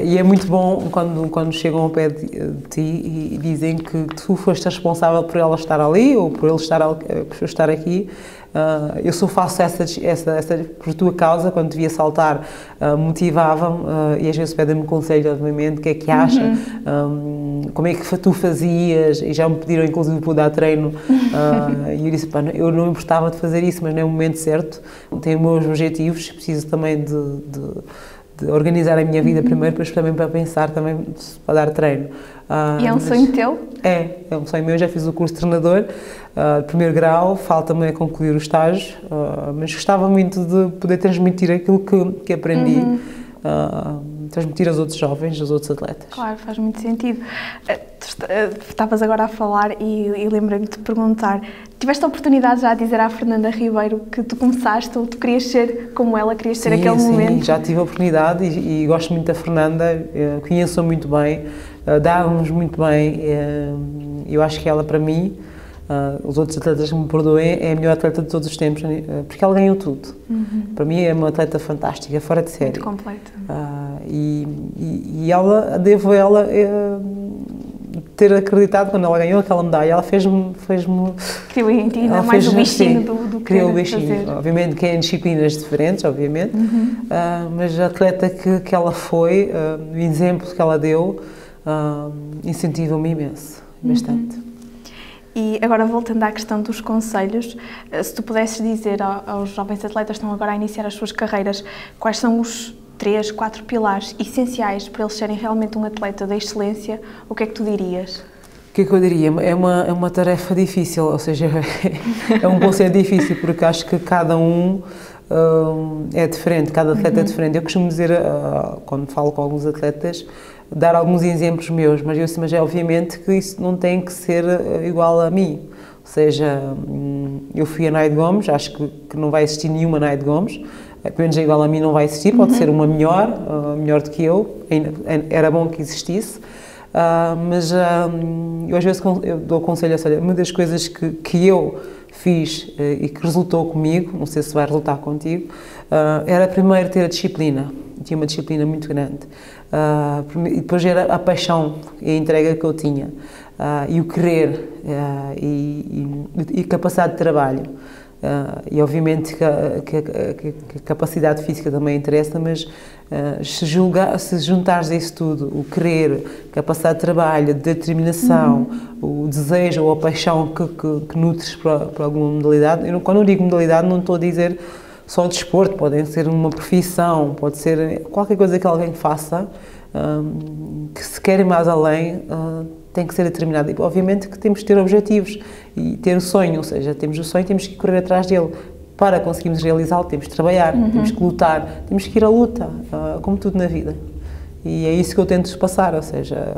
e é muito bom quando chegam ao pé de ti e dizem que tu foste responsável por ela estar ali ou por ele estar aqui. Eu só faço essa por tua causa, quando te via saltar, motivava-me e às vezes pedem-me conselho, obviamente, o que é que acha, como é que tu fazias, e já me pediram inclusive para dar treino, e eu disse, eu não importava de fazer isso, mas não é o momento certo, tenho meus objetivos, preciso também de organizar a minha vida primeiro, depois também para pensar também para dar treino. E é um sonho teu? É um sonho meu, já fiz o curso de treinador, de primeiro grau, falta-me a concluir o estágio, mas gostava muito de poder transmitir aquilo que aprendi, transmitir aos outros jovens, aos outros atletas. Claro, faz muito sentido. Tu Estavas agora a falar e lembrei-me de te perguntar, tiveste a oportunidade já de dizer à Fernanda Ribeiro que tu começaste ou tu querias ser como ela, querias ter aquele momento? Sim, já tive a oportunidade e gosto muito da Fernanda, conheço-a muito bem, dávamos muito bem, eu acho que ela para mim, os outros atletas que me perdoem, é a melhor atleta de todos os tempos, porque ela ganhou tudo. Para mim é uma atleta fantástica, fora de série. Muito completa. E ela, devo a ela ter acreditado quando ela ganhou aquela medalha, ela fez-me... Criou em ti ainda mais o bichinho do que criou o bichinho. fazer. Obviamente que é em disciplinas diferentes, obviamente, mas a atleta que ela foi, o exemplo que ela deu, incentivou-me imenso, bastante. E agora, voltando à questão dos conselhos, se tu pudesses dizer aos jovens atletas que estão agora a iniciar as suas carreiras, quais são os 3, 4 pilares essenciais para eles serem realmente um atleta da excelência, o que é que tu dirias? O que é que eu diria? É uma tarefa difícil, ou seja, é um conselho difícil, porque acho que cada um é diferente, cada atleta é diferente. Eu costumo dizer, quando falo com alguns atletas, dar alguns exemplos meus, mas é obviamente que isso não tem que ser igual a mim. Ou seja, eu fui a Naide Gomes, acho que não vai existir nenhuma Naide Gomes, pelo menos igual a mim não vai existir, pode ser uma melhor do que eu, era bom que existisse, mas eu às vezes eu dou conselho, olha, uma das coisas que eu fiz e que resultou comigo, não sei se vai resultar contigo, era primeiro ter a disciplina. Tinha uma disciplina muito grande, e depois era a paixão e a entrega que eu tinha, e o querer, e capacidade de trabalho. E obviamente que a capacidade física também interessa, mas se juntares a isso tudo, o querer, capacidade de trabalho, a determinação, o desejo ou a paixão que nutres para alguma modalidade, quando eu digo modalidade não estou a dizer só desporto, pode ser uma profissão, pode ser qualquer coisa que alguém faça, que se quer ir mais além, tem que ser determinado. E, obviamente que temos que ter objetivos e ter o sonho, ou seja, temos o sonho, temos que correr atrás dele. Para conseguirmos realizá-lo, temos que trabalhar, temos que lutar, temos que ir à luta, como tudo na vida. E é isso que eu tento passar, ou seja,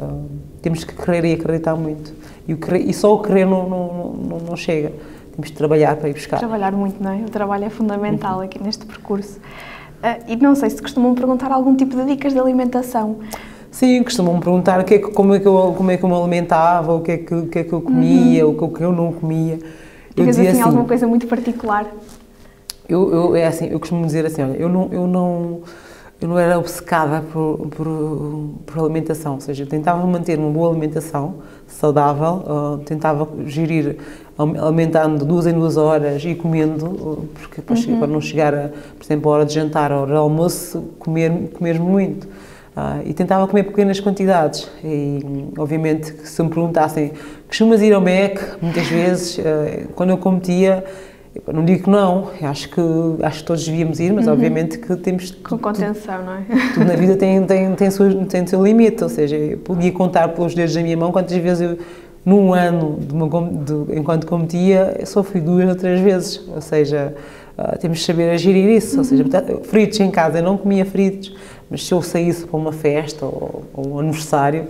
temos que querer e acreditar muito. E só o querer não chega. Temos de trabalhar para ir buscar. Trabalhar muito, não é? O trabalho é fundamental aqui neste percurso. E não sei se costumam perguntar algum tipo de dicas de alimentação. Sim, costumam-me perguntar como é que eu me alimentava, o que é que eu comia, o que eu não comia. Eu dizia assim, alguma coisa muito particular? Eu costumo dizer assim, olha, eu não era obcecada por alimentação, ou seja, eu tentava manter uma boa alimentação saudável, tentava gerir alimentando de 2 em 2 horas e comendo, porque depois, para não chegar, por exemplo, a hora de jantar, a hora de almoço, comer muito. E tentava comer pequenas quantidades. E, obviamente, que se me perguntassem, costumas ir ao Mac? Muitas vezes, quando eu competia, não digo que não, acho que todos devíamos ir, mas obviamente que temos... Com contenção, não é? Tudo na vida tem seu limite, ou seja, eu podia contar pelos dedos da minha mão quantas vezes eu, num ano, enquanto competia, eu só fui 2 ou 3 vezes, ou seja, temos de saber gerir isso, ou seja, fritos em casa, eu não comia fritos, mas se eu saísse para uma festa ou um aniversário,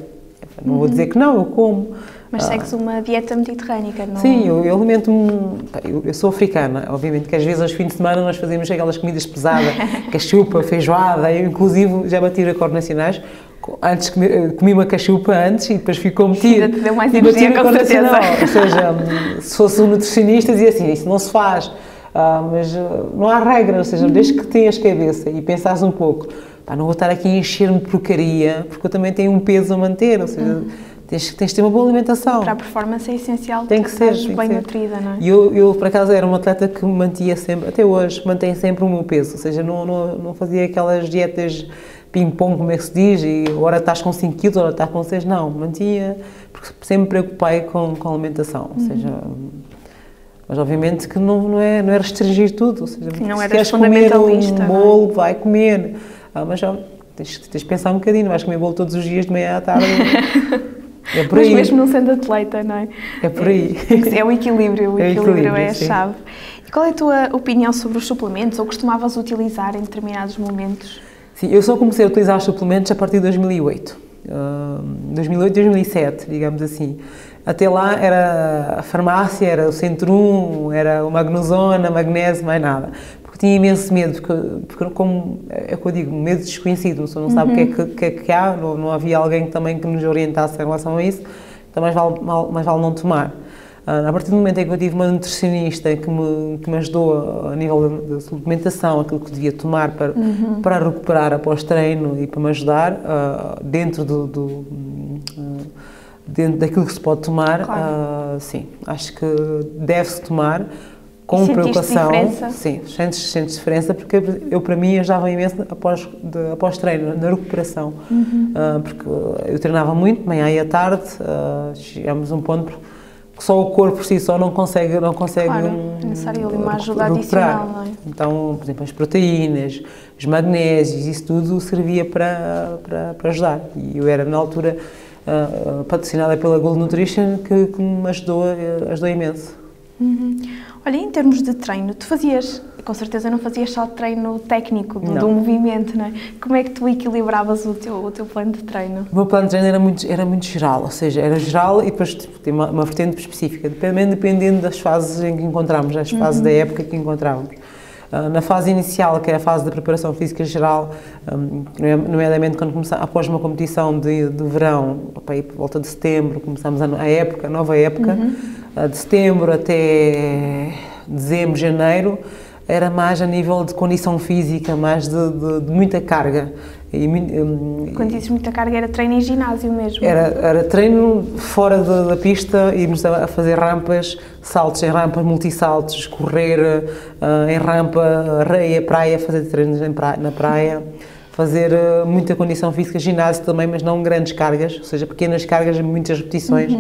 não vou dizer que não, eu como. Mas segues uma dieta mediterrânica, não? Sim, eu alimento-me... Eu sou africana, obviamente que às vezes aos fins de semana nós fazemos aquelas comidas pesadas, cachupa, feijoada, eu inclusive já bati recordes nacionais, antes comi uma cachupa antes e depois fui competir. Ainda te deu mais energia, com certeza. Ou seja, se fosse um nutricionista dizia assim, isso não se faz, mas não há regra, ou seja, desde que tenhas cabeça e pensares um pouco, não vou estar aqui a encher-me de porcaria, porque eu também tenho um peso a manter, ou seja, tens de ter uma boa alimentação. Para a performance é essencial, tem que ser bem nutrida, não é? E eu, por acaso, era uma atleta que mantinha sempre, até hoje, mantém sempre o meu peso, ou seja, não fazia aquelas dietas ping-pong, como é que se diz, e ora estás com 5 kg, ora estás com 6, não, mantinha, porque sempre me preocupei com a alimentação, ou seja... Mas obviamente que não é restringir tudo, ou seja, não se queres comer um bolo, não é? vai comer, mas já tens de pensar um bocadinho, vais comer bolo todos os dias, de manhã à tarde, é por aí. Mas mesmo não sendo atleta, não é? É por aí. É o equilíbrio, é a sim. chave. E qual é a tua opinião sobre os suplementos, ou costumavas utilizar em determinados momentos? Sim, eu só comecei a utilizar os suplementos a partir de 2008. 2008, 2007, digamos assim. Até lá era a farmácia, era o Centrum, era o Magnozona, magnésio, mais nada. Porque tinha imenso medo, porque como é o que eu digo, medo desconhecido, a pessoa não sabe o que é que há, não havia alguém também que nos orientasse em relação a isso, então mais vale não tomar. A partir do momento em que eu tive uma nutricionista que me ajudou a nível da suplementação, aquilo que devia tomar para recuperar após treino e para me ajudar, dentro daquilo que se pode tomar, claro. Sim, acho que deve-se tomar com preocupação. Sim, sentes diferença, porque para mim ajudava imenso após treino, na recuperação. Porque eu treinava muito, de manhã e à tarde, chegamos a um ponto que só o corpo por si só não consegue claro, é necessário uma ajuda adicional, não é? Então, por exemplo, as proteínas, os magnésios, isso tudo servia para ajudar. E eu era, na altura, patrocinada pela Gold Nutrition, que me ajudou imenso. Olha, em termos de treino, tu fazias, com certeza não fazias só treino técnico, do movimento, não é? Como é que tu equilibravas o teu plano de treino? O meu plano de treino era muito geral, ou seja, era geral e depois tem uma vertente específica, dependendo das fases em que encontramos, das fases da época que encontramos. Na fase inicial, que é a fase da preparação física geral, nomeadamente quando após uma competição de verão, por volta de setembro, começamos a nova época, de setembro até dezembro, janeiro, era mais a nível de condição física, mais de muita carga. Quando dizes muita carga, era treino em ginásio mesmo? Era treino fora da pista, irmos a fazer rampas, saltos em rampas, multissaltos, correr em rampa, areia, praia, fazer treinos na praia, fazer muita condição física, ginásio também, mas não grandes cargas, ou seja, pequenas cargas, muitas repetições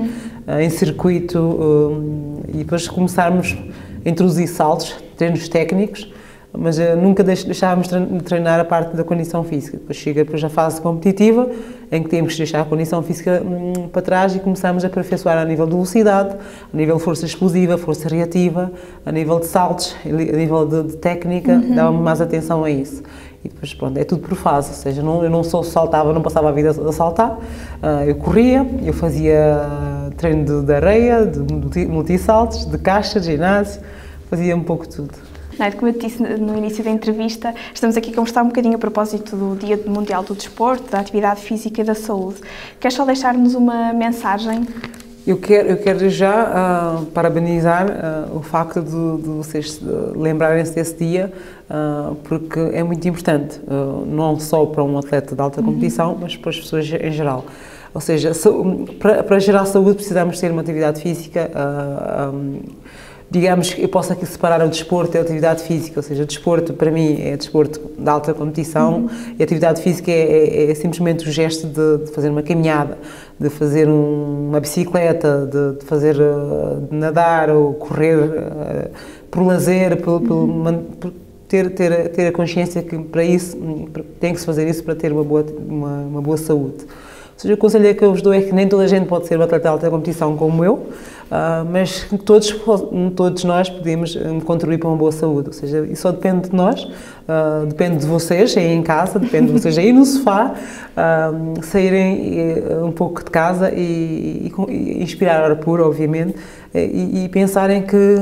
em circuito, e depois começarmos a introduzir saltos, treinos técnicos, mas nunca deixávamos de treinar a parte da condição física. Depois chega a fase competitiva, em que temos que deixar a condição física para trás e começamos a aperfeiçoar a nível de velocidade, a nível de força explosiva, força reativa, a nível de saltos, a nível de técnica, dava-me mais atenção a isso. E depois, pronto, é tudo por fase, ou seja, eu não só saltava, não passava a vida a saltar, eu corria, eu fazia treino de areia, de multissaltos, de caixa, de ginásio, fazia um pouco de tudo. Como eu te disse no início da entrevista, estamos aqui a conversar um bocadinho a propósito do Dia Mundial do Desporto, da Atividade Física e da Saúde. Queres só deixar-nos uma mensagem? Eu quero já parabenizar o facto de vocês lembrarem-se desse dia, porque é muito importante, não só para um atleta de alta competição, mas para as pessoas em geral. Ou seja, para gerar saúde precisamos ter uma atividade física. Digamos que eu posso aqui separar o desporto e a atividade física, ou seja, o desporto para mim é desporto de alta competição e a atividade física é simplesmente o gesto de fazer uma caminhada, de fazer uma bicicleta, de nadar ou correr por lazer, por ter a consciência que para isso tem que se fazer isso para ter uma boa saúde. Ou seja, o conselho que eu vos dou é que nem toda a gente pode ser um atleta de alta competição como eu, mas todos nós podemos contribuir para uma boa saúde, ou seja, isso só depende de nós, depende de vocês aí em casa, depende de vocês aí no sofá, saírem um pouco de casa e inspirar ar puro, obviamente, e pensarem que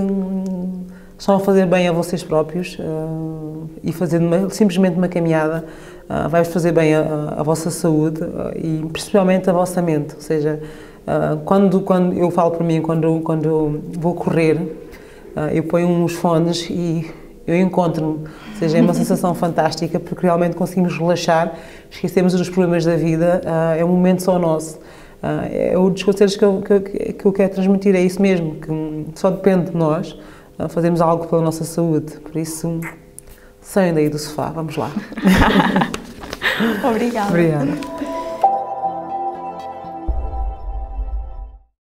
estão a fazer bem a vocês próprios e fazendo simplesmente uma caminhada vai-vos fazer bem a vossa saúde e principalmente a vossa mente, ou seja, quando eu falo para mim, quando eu vou correr, eu ponho uns fones e eu encontro-me, ou seja, é uma sensação fantástica porque realmente conseguimos relaxar, esquecemos dos problemas da vida, é um momento só nosso. É um dos conselhos que eu quero transmitir, é isso mesmo, que só depende de nós fazermos algo pela nossa saúde, por isso saiam daí do sofá, vamos lá. Obrigada. Obrigada.